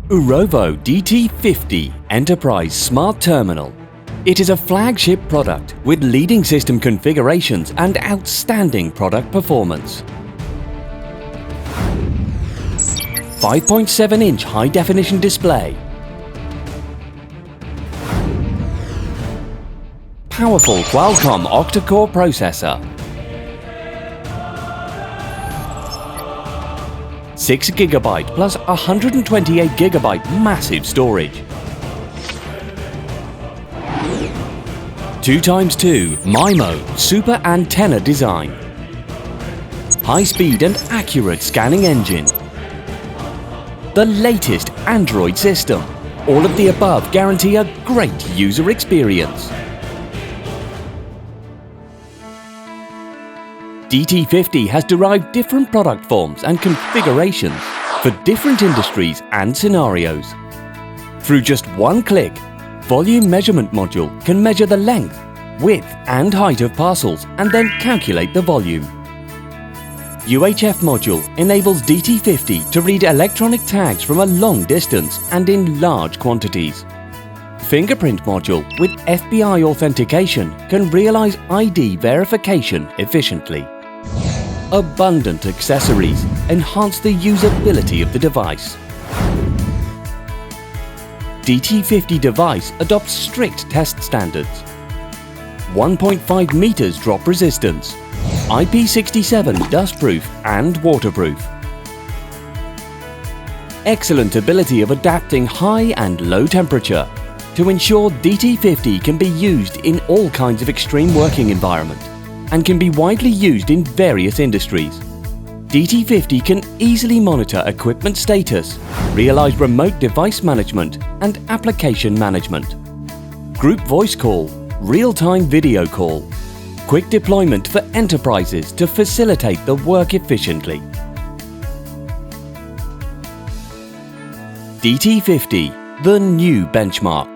UROVO DT50 Enterprise Smart Terminal. It is a flagship product with leading system configurations and outstanding product performance. 5.7-inch high-definition display. Powerful Qualcomm Octa-core processor. 6GB plus 128GB massive storage. 2x2 MIMO super antenna design. High-speed and accurate scanning engine. The latest Android system. All of the above guarantee a great user experience. DT50 has derived different product forms and configurations for different industries and scenarios. Through just one click, Volume Measurement Module can measure the length, width and height of parcels and then calculate the volume. UHF Module enables DT50 to read electronic tags from a long distance and in large quantities. Fingerprint Module with FBI authentication can realize ID verification efficiently. Abundant accessories enhance the usability of the device. DT50 device adopts strict test standards. 1.5 meters drop resistance, IP67 dustproof and waterproof. Excellent ability of adapting high and low temperature to ensure DT50 can be used in all kinds of extreme working environment and can be widely used in various industries. DT50 can easily monitor equipment status, realize remote device management and application management. Group voice call, real-time video call. Quick deployment for enterprises to facilitate the work efficiently. DT50, the new benchmark.